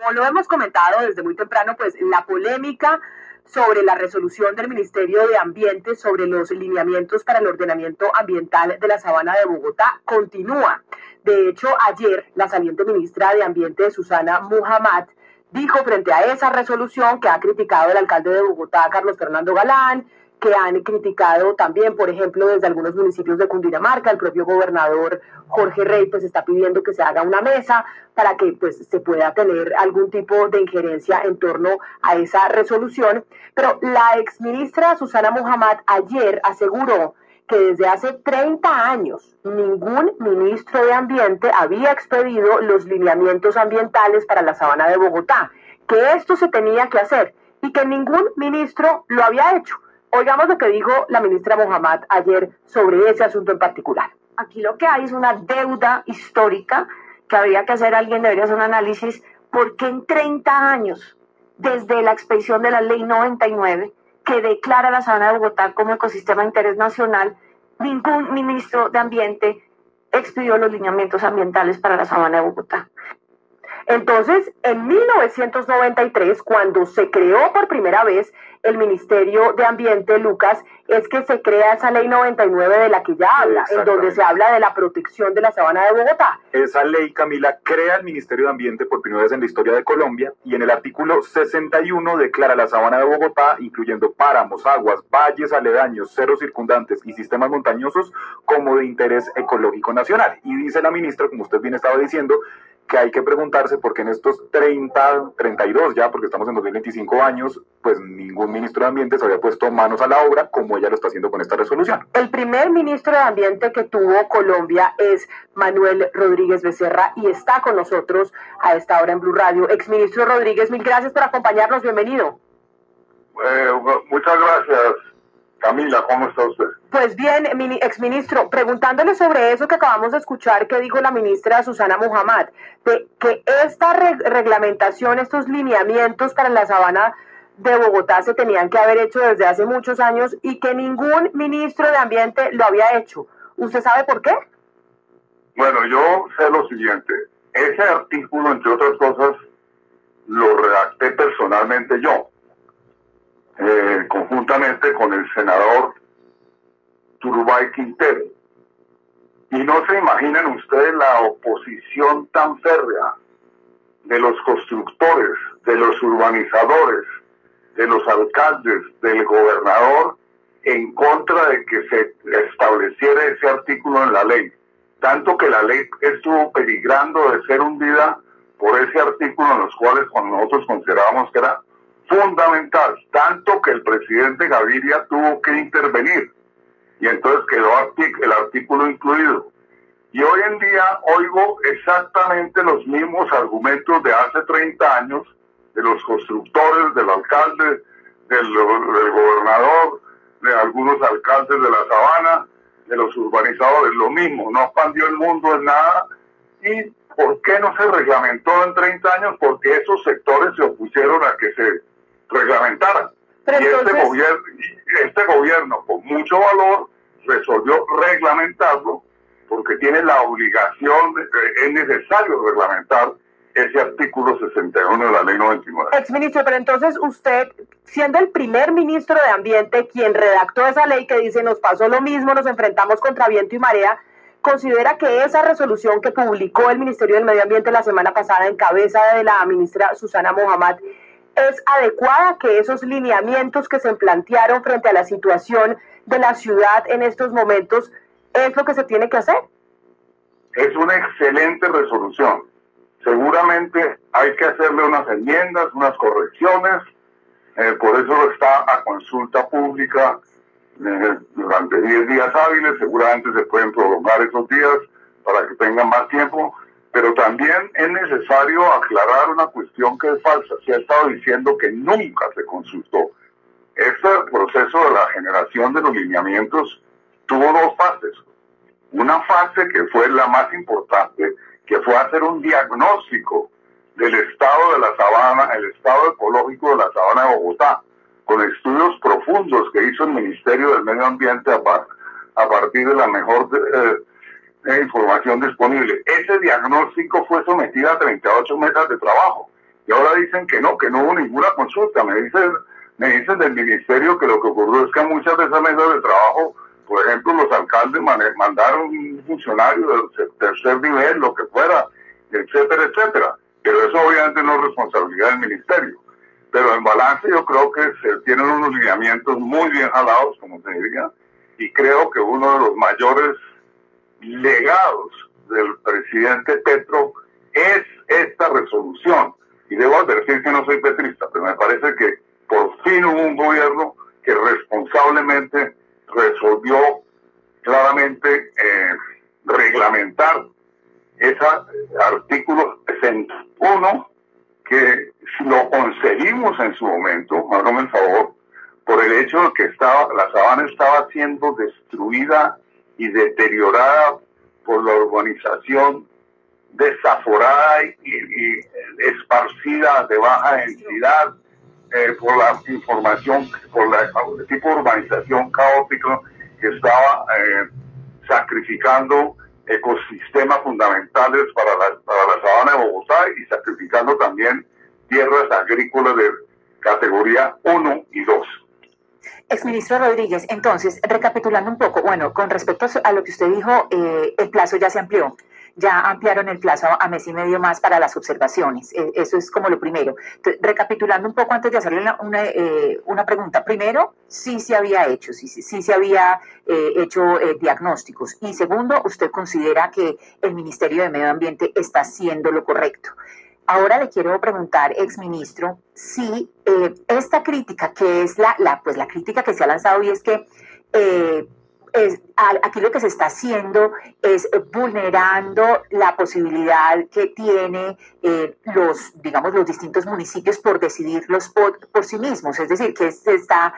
Como lo hemos comentado desde muy temprano, pues la polémica sobre la resolución del Ministerio de Ambiente sobre los lineamientos para el ordenamiento ambiental de la Sabana de Bogotá continúa. De hecho, ayer la saliente ministra de Ambiente, Susana Muhammad, dijo frente a esa resolución que ha criticado el alcalde de Bogotá, Carlos Fernando Galán, que han criticado también, por ejemplo, desde algunos municipios de Cundinamarca, el propio gobernador Jorge Rey pues está pidiendo que se haga una mesa para que pues se pueda tener algún tipo de injerencia en torno a esa resolución. Pero la exministra Susana Muhammad ayer aseguró que desde hace 30 años ningún ministro de Ambiente había expedido los lineamientos ambientales para la Sabana de Bogotá, que esto se tenía que hacer y que ningún ministro lo había hecho. Oigamos lo que dijo la ministra Muhammad ayer sobre ese asunto en particular. Aquí lo que hay es una deuda histórica que habría que hacer, alguien debería hacer un análisis, porque en 30 años, desde la expedición de la Ley 99, que declara la Sabana de Bogotá como ecosistema de interés nacional, ningún ministro de Ambiente expidió los lineamientos ambientales para la Sabana de Bogotá. Entonces, en 1993, cuando se creó por primera vez el Ministerio de Ambiente, Lucas, es que se crea esa Ley 99 de la que ya habla, en donde se habla de la protección de la Sabana de Bogotá. Esa ley, Camila, crea el Ministerio de Ambiente por primera vez en la historia de Colombia y en el artículo 61 declara la Sabana de Bogotá, incluyendo páramos, aguas, valles aledaños, cerros circundantes y sistemas montañosos, como de interés ecológico nacional. Y dice la ministra, como usted bien estaba diciendo, que hay que preguntarse por qué en estos 32 ya, porque estamos en 2025 años, pues ningún ministro de Ambiente se había puesto manos a la obra como ella lo está haciendo con esta resolución. El primer ministro de Ambiente que tuvo Colombia es Manuel Rodríguez Becerra y está con nosotros a esta hora en Blue Radio. Exministro Rodríguez, mil gracias por acompañarnos, bienvenido. Muchas gracias. Camila, ¿cómo está usted? Pues bien, exministro, preguntándole sobre eso que acabamos de escuchar que dijo la ministra Susana Muhammad, de que esta reglamentación, estos lineamientos para la Sabana de Bogotá se tenían que haber hecho desde hace muchos años y que ningún ministro de Ambiente lo había hecho. ¿Usted sabe por qué? Bueno, yo sé lo siguiente. Ese artículo, entre otras cosas, lo redacté personalmente yo. Conjuntamente con el senador Turbay Quintero. Y no se imaginan ustedes la oposición tan férrea de los constructores, de los urbanizadores, de los alcaldes, del gobernador, en contra de que se estableciera ese artículo en la ley. Tanto que la ley estuvo peligrando de ser hundida por ese artículo en los cuales nosotros considerábamos que era fundamental, tanto que el presidente Gaviria tuvo que intervenir y entonces quedó el artículo incluido. Y hoy en día oigo exactamente los mismos argumentos de hace 30 años de los constructores, del alcalde, del gobernador, de algunos alcaldes de la Sabana, de los urbanizadores, lo mismo, no expandió el mundo en nada. ¿Y por qué no se reglamentó en 30 años? Porque esos sectores se opusieron a que se reglamentaran. Pero y entonces... este gobierno, con mucho valor, resolvió reglamentarlo porque tiene la obligación, es necesario reglamentar ese artículo 61 de la Ley 99. Exministro, pero entonces usted, siendo el primer ministro de Ambiente, quien redactó esa ley que dice nos pasó lo mismo, nos enfrentamos contra viento y marea, ¿considera que esa resolución que publicó el Ministerio del Medio Ambiente la semana pasada en cabeza de la ministra Susana Muhammad es adecuada, que esos lineamientos que se plantearon frente a la situación de la ciudad en estos momentos es lo que se tiene que hacer? Es una excelente resolución. Seguramente hay que hacerle unas enmiendas, unas correcciones, por eso está a consulta pública durante 10 días hábiles, seguramente se pueden prolongar esos días para que tengan más tiempo. Pero también es necesario aclarar una cuestión que es falsa. Se ha estado diciendo que nunca se consultó. Este proceso de la generación de los lineamientos tuvo dos fases. Una fase que fue la más importante, que fue hacer un diagnóstico del estado de la sabana, el estado ecológico de la Sabana de Bogotá, con estudios profundos que hizo el Ministerio del Medio Ambiente a partir de la mejor información disponible. Ese diagnóstico fue sometido a 38 mesas de trabajo y ahora dicen que no hubo ninguna consulta. Me dicen del ministerio que lo que ocurrió es que muchas de esas mesas de trabajo, por ejemplo, los alcaldes mandaron un funcionario del tercer nivel, lo que fuera, etcétera, etcétera. Pero eso obviamente no es responsabilidad del ministerio. Pero en balance yo creo que se tienen unos lineamientos muy bien jalados, como se diría, y creo que uno de los mayores legados del presidente Petro es esta resolución. Y debo advertir que no soy petrista, pero me parece que por fin hubo un gobierno que responsablemente resolvió claramente reglamentar ese artículo 61, que si lo conseguimos en su momento, hágame el favor, por el hecho de que la sabana estaba siendo destruida y deteriorada por la urbanización desaforada y esparcida de baja densidad, por la información, por el tipo de urbanización caótica que estaba sacrificando ecosistemas fundamentales para la sabana de Bogotá y sacrificando también tierras agrícolas de categoría 1 y 2. Exministro Rodríguez, entonces, recapitulando un poco, bueno, con respecto a lo que usted dijo, el plazo ya se amplió. Ya ampliaron el plazo a mes y medio más para las observaciones. Eso es como lo primero. Entonces, recapitulando un poco antes de hacerle una pregunta. Primero, sí se había hecho, sí se había hecho diagnósticos. Y segundo, usted considera que el Ministerio de Medio Ambiente está haciendo lo correcto. Ahora le quiero preguntar, exministro, si esta crítica, que es la crítica que se ha lanzado, y es que aquí lo que se está haciendo es vulnerando la posibilidad que tiene los distintos municipios por decidirlos por sí mismos, es decir, que se está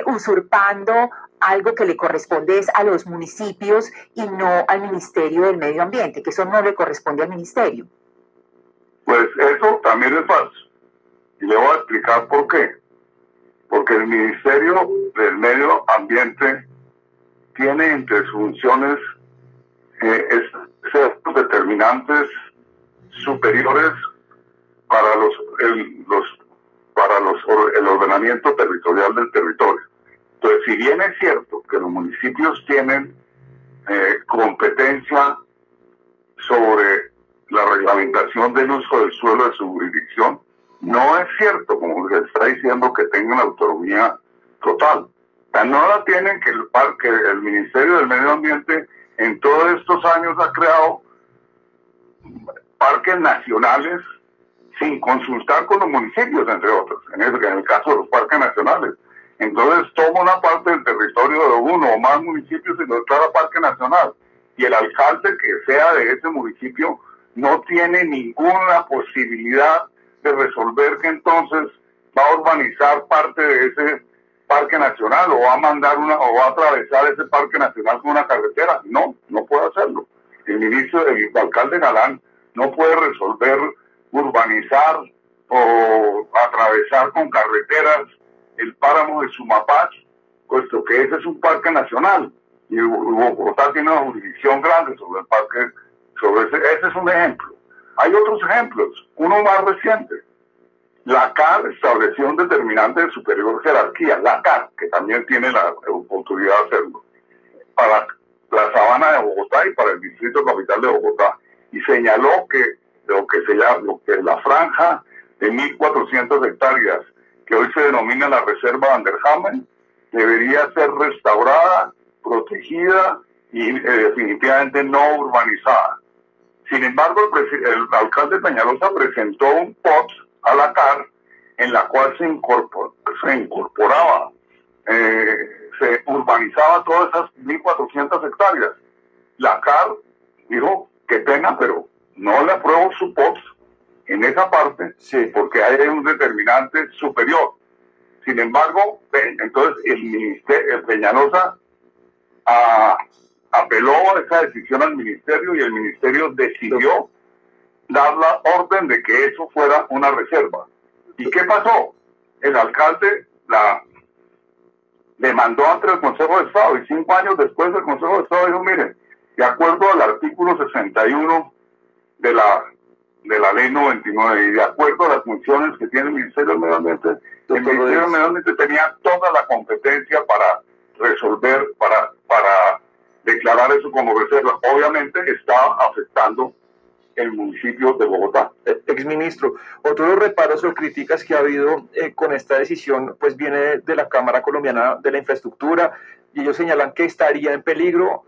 usurpando algo que le corresponde es a los municipios y no al Ministerio del Medio Ambiente, que eso no le corresponde al ministerio. Pues eso también es falso. Y le voy a explicar por qué. Porque el Ministerio del Medio Ambiente tiene entre sus funciones ciertos determinantes superiores para el ordenamiento territorial del territorio. Entonces, si bien es cierto que los municipios tienen competencia sobre la reglamentación del uso del suelo de su jurisdicción, no es cierto, como se está diciendo, que tengan autonomía total. No la tienen, que el Ministerio del Medio Ambiente en todos estos años ha creado parques nacionales sin consultar con los municipios, entre otros, en el caso de los parques nacionales. Entonces toma una parte del territorio de uno o más municipios y lo declara parque nacional. Y el alcalde que sea de ese municipio no tiene ninguna posibilidad de resolver que entonces va a urbanizar parte de ese parque nacional o va a atravesar ese parque nacional con una carretera. No puede hacerlo. El alcalde Galán no puede resolver urbanizar o atravesar con carreteras el páramo de Sumapaz, puesto que ese es un parque nacional y Bogotá tiene una jurisdicción grande sobre el parque. Ese es un ejemplo. Hay otros ejemplos, uno más reciente. La CAR estableció un determinante de superior jerarquía, la CAR, que también tiene la oportunidad de hacerlo, para la sabana de Bogotá y para el distrito capital de Bogotá, y señaló que lo que la franja de 1.400 hectáreas, que hoy se denomina la Reserva Vanderhamen, debería ser restaurada, protegida y definitivamente no urbanizada. Sin embargo, el alcalde Peñalosa presentó un POT a la CAR en la cual se incorporaba, se urbanizaba todas esas 1.400 hectáreas. La CAR dijo que pena, pero no le apruebo su POT en esa parte, sí, porque hay un determinante superior. Sin embargo, entonces el Peñalosa apeló a esa decisión al ministerio y el ministerio decidió dar la orden de que eso fuera una reserva. ¿Y qué pasó? El alcalde la demandó ante el Consejo de Estado y 5 años después el Consejo de Estado dijo, miren, de acuerdo al artículo 61 de la de la ley 99 y de acuerdo a las funciones que tiene el Ministerio del Medio Ambiente, el Ministerio del Medio Ambiente tenía toda la competencia para resolver, para declarar eso como reserva. Obviamente estaba afectando el municipio de Bogotá. Exministro, otro de los reparos o críticas que ha habido con esta decisión pues viene de la Cámara Colombiana de la Infraestructura, y ellos señalan que estaría en peligro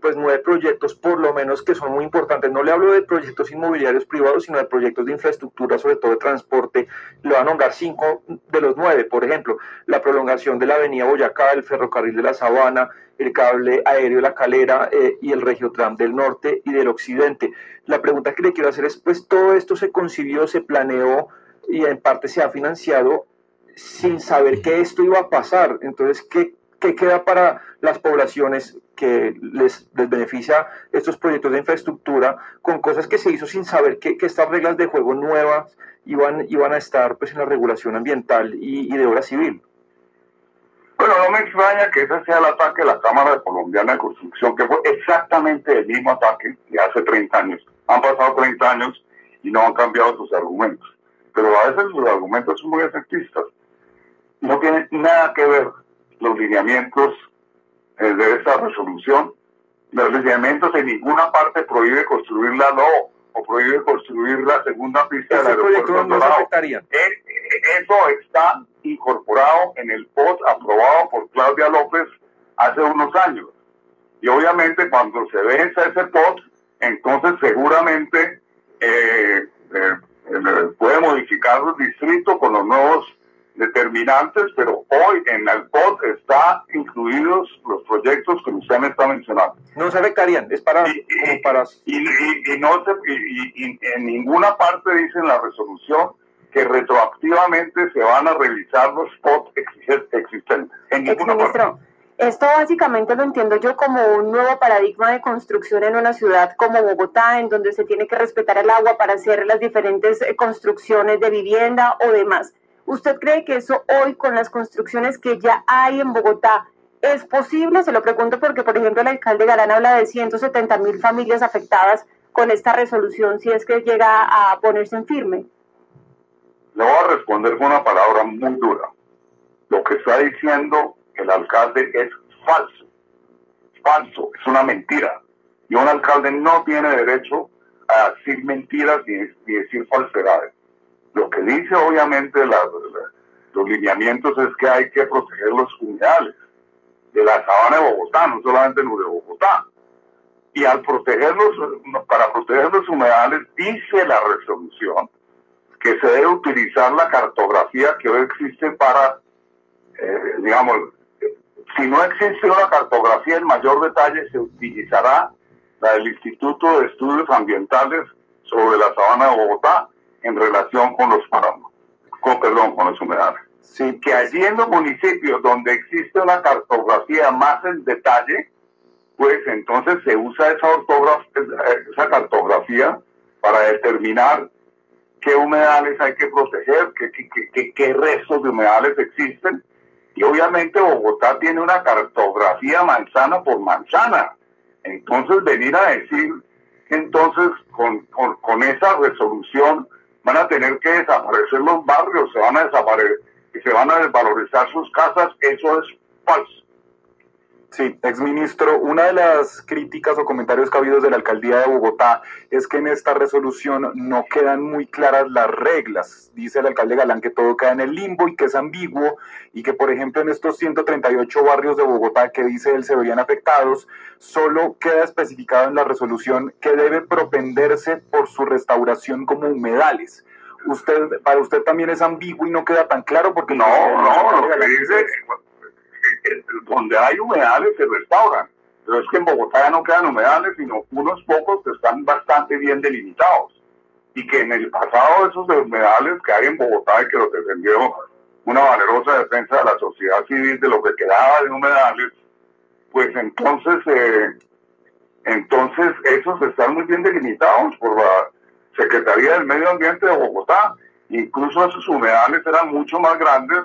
pues 9 proyectos por lo menos que son muy importantes. No le hablo de proyectos inmobiliarios privados, sino de proyectos de infraestructura, sobre todo de transporte. Le van a nombrar 5 de los 9, por ejemplo, la prolongación de la avenida Boyacá, el ferrocarril de la Sabana, el cable aéreo de la Calera y el Regiotram del norte y del occidente. La pregunta que le quiero hacer es, pues todo esto se concibió, se planeó y en parte se ha financiado sin saber que esto iba a pasar. Entonces, ¿qué queda para las poblaciones que les beneficia estos proyectos de infraestructura con cosas que se hizo sin saber que estas reglas de juego nuevas iban a estar pues en la regulación ambiental y de obra civil? Bueno, no me extraña que ese sea el ataque de la Cámara Colombiana de Construcción, que fue exactamente el mismo ataque de hace 30 años. Han pasado 30 años y no han cambiado sus argumentos. Pero a veces los argumentos son muy efectistas. No tienen nada que ver los lineamientos de esta resolución. Los lineamientos en ninguna parte prohíbe construir la LO o prohíbe construir la segunda pista del aeropuerto no se afectaría. Eso está incorporado en el POT aprobado por Claudia López hace unos años. Y obviamente cuando se venza ese POT, entonces seguramente puede modificar el distrito con los nuevos determinantes, pero hoy en el POT están incluidos los proyectos que usted me está mencionando. No se afectarían, es para... Y en ninguna parte dice en la resolución que retroactivamente se van a revisar los POT existentes. En ninguna parte. Esto básicamente lo entiendo yo como un nuevo paradigma de construcción en una ciudad como Bogotá, en donde se tiene que respetar el agua para hacer las diferentes construcciones de vivienda o demás. ¿Usted cree que eso hoy, con las construcciones que ya hay en Bogotá, es posible? Se lo pregunto porque, por ejemplo, el alcalde Galán habla de 170.000 familias afectadas con esta resolución, si es que llega a ponerse en firme. Le voy a responder con una palabra muy dura. Lo que está diciendo el alcalde es falso. Falso, es una mentira. Y un alcalde no tiene derecho a decir mentiras ni decir falsedades. Lo que dice obviamente los lineamientos es que hay que proteger los humedales de la sabana de Bogotá, no solamente los de Bogotá. Y al para proteger los humedales, dice la resolución que se debe utilizar la cartografía que hoy existe para, si no existe una cartografía en mayor detalle, se utilizará la del Instituto de Estudios Ambientales sobre la sabana de Bogotá en relación con los páramos, con los humedales. Sí. Que allí en los municipios donde existe una cartografía más en detalle, pues entonces se usa esa cartografía para determinar qué humedales hay que proteger, qué restos de humedales existen. Y obviamente Bogotá tiene una cartografía manzana por manzana. Entonces venir a decir que entonces con esa resolución van a tener que desaparecer los barrios, se van a desvalorizar sus casas, eso es falso. Sí, exministro, una de las críticas o comentarios que ha habido desde la alcaldía de Bogotá es que en esta resolución no quedan muy claras las reglas. Dice el alcalde Galán que todo queda en el limbo y que es ambiguo y que, por ejemplo, en estos 138 barrios de Bogotá que dice él se verían afectados, solo queda especificado en la resolución que debe propenderse por su restauración como humedales. Para usted también es ambiguo y no queda tan claro porque lo que dice donde hay humedales se restauran, pero es que en Bogotá ya no quedan humedales sino unos pocos que están bastante bien delimitados y que en el pasado esos humedales que hay en Bogotá y que los defendió una valerosa defensa de la sociedad civil de lo que quedaba de humedales, pues entonces esos están muy bien delimitados por la Secretaría del Medio Ambiente de Bogotá. Incluso esos humedales eran mucho más grandes,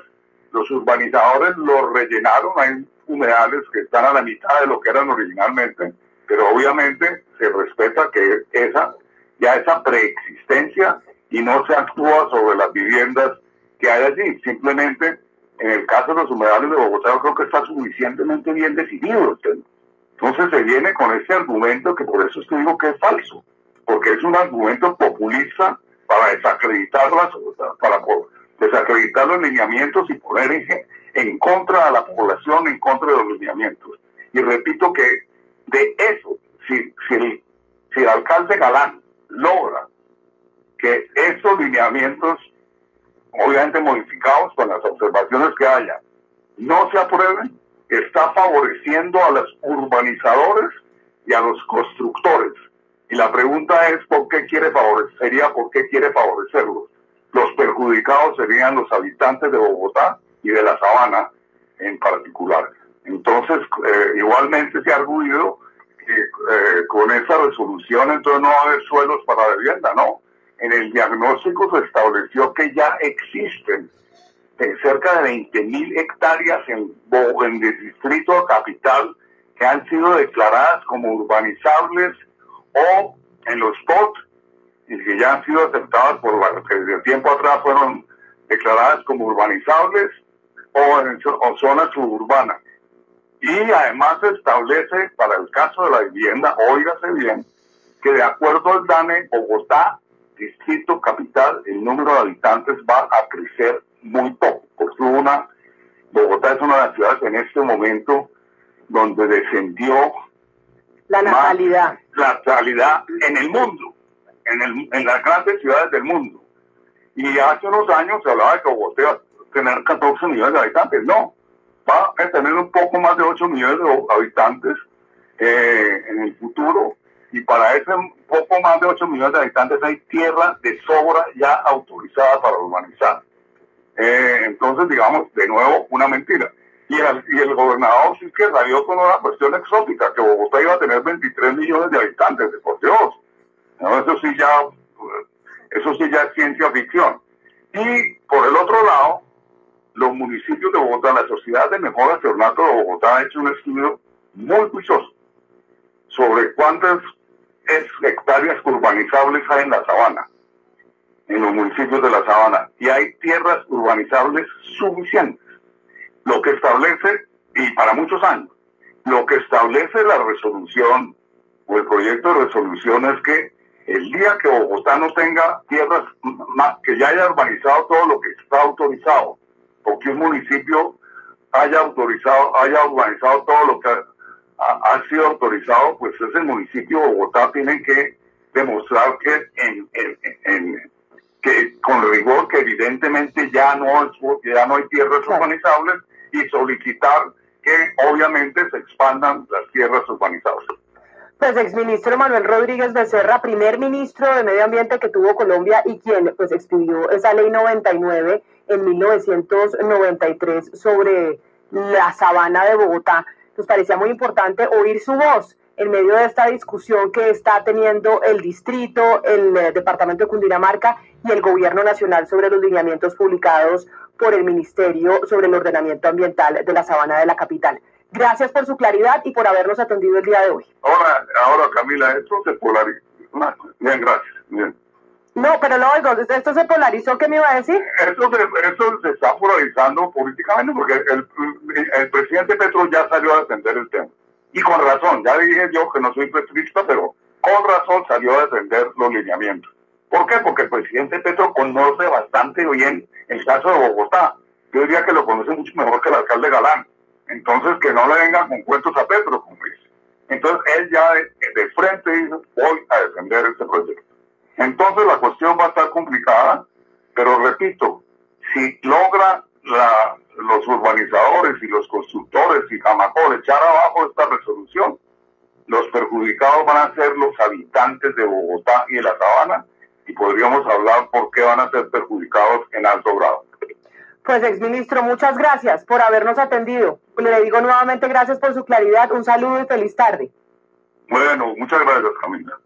los urbanizadores los rellenaron, hay humedales que están a la mitad de lo que eran originalmente, pero obviamente se respeta que esa ya esa preexistencia y no se actúa sobre las viviendas que hay allí. Simplemente, en el caso de los humedales de Bogotá, yo creo que está suficientemente bien decidido el tema. Entonces se viene con este argumento que por eso te digo que es falso, porque es un argumento populista para desacreditar desacreditar los lineamientos y poner en contra de la población, en contra de los lineamientos. Y repito que de eso, si el alcalde Galán logra que estos lineamientos, obviamente modificados con las observaciones que haya, no se aprueben, está favoreciendo a los urbanizadores y a los constructores. Y la pregunta es, ¿por qué quiere favorecerlos? Los perjudicados serían los habitantes de Bogotá y de la Sabana en particular. Entonces, igualmente se ha arguido que con esa resolución entonces no va a haber suelos para la vivienda, no. En el diagnóstico se estableció que ya existen cerca de 20.000 hectáreas en el distrito capital que han sido declaradas como urbanizables o en los POT y que ya han sido aceptadas que desde tiempo atrás fueron declaradas como urbanizables o zonas suburbanas. Y además se establece para el caso de la vivienda, óigase bien, que de acuerdo al DANE, Bogotá, distrito capital, el número de habitantes va a crecer muy poco. Porque Bogotá es una de las ciudades en este momento donde descendió la natalidad. La natalidad en el mundo, en las grandes ciudades del mundo. Y hace unos años se hablaba de que Bogotá iba a tener 14 millones de habitantes. No, va a tener un poco más de 8 millones de habitantes en el futuro. Y para ese poco más de 8 millones de habitantes hay tierra de sobra ya autorizada para urbanizar. Entonces, digamos, de nuevo, una mentira. Y el gobernador sí que salió con una cuestión exótica, que Bogotá iba a tener 23 millones de habitantes, por Dios. No, eso sí ya es ciencia ficción. Y por el otro lado, los municipios de Bogotá, la Sociedad de Mejora de Ornato de Bogotá ha hecho un estudio muy juicioso sobre cuántas hectáreas urbanizables hay en la sabana, en los municipios de la sabana, y hay tierras urbanizables suficientes. Lo que establece, y para muchos años, lo que establece la resolución o el proyecto de resolución es que el día que Bogotá no tenga tierras, que ya haya urbanizado todo lo que está autorizado, o que un municipio haya urbanizado todo lo que ha sido autorizado, pues ese municipio de Bogotá tiene que demostrar que con rigor que evidentemente ya no hay tierras urbanizables y solicitar que obviamente se expandan las tierras urbanizables. Pues exministro Manuel Rodríguez Becerra, primer ministro de Medio Ambiente que tuvo Colombia y quien pues expidió esa ley 99 en 1993 sobre la sabana de Bogotá. Nos parecía muy importante oír su voz en medio de esta discusión que está teniendo el distrito, el departamento de Cundinamarca y el gobierno nacional sobre los lineamientos publicados por el Ministerio sobre el Ordenamiento Ambiental de la Sabana de la capital. Gracias por su claridad y por habernos atendido el día de hoy. Ahora Camila, esto se polarizó. Bien, gracias. Bien. No, pero lo oigo, esto se polarizó, ¿qué me iba a decir? Esto se está polarizando políticamente porque el presidente Petro ya salió a defender el tema. Y con razón, ya dije yo que no soy petrista, pero con razón salió a defender los lineamientos. ¿Por qué? Porque el presidente Petro conoce bastante bien el caso de Bogotá. Yo diría que lo conoce mucho mejor que el alcalde Galán. Entonces, que no le vengan con cuentos a Petro, como dice. Entonces, él ya de frente dice, voy a defender este proyecto. Entonces, la cuestión va a estar complicada, pero repito, si logra los urbanizadores y los constructores y Camacol echar abajo esta resolución, los perjudicados van a ser los habitantes de Bogotá y de la Sabana, y podríamos hablar por qué van a ser perjudicados en alto grado. Pues, exministro, muchas gracias por habernos atendido. Le digo nuevamente gracias por su claridad, un saludo y feliz tarde. Bueno, muchas gracias, Camila.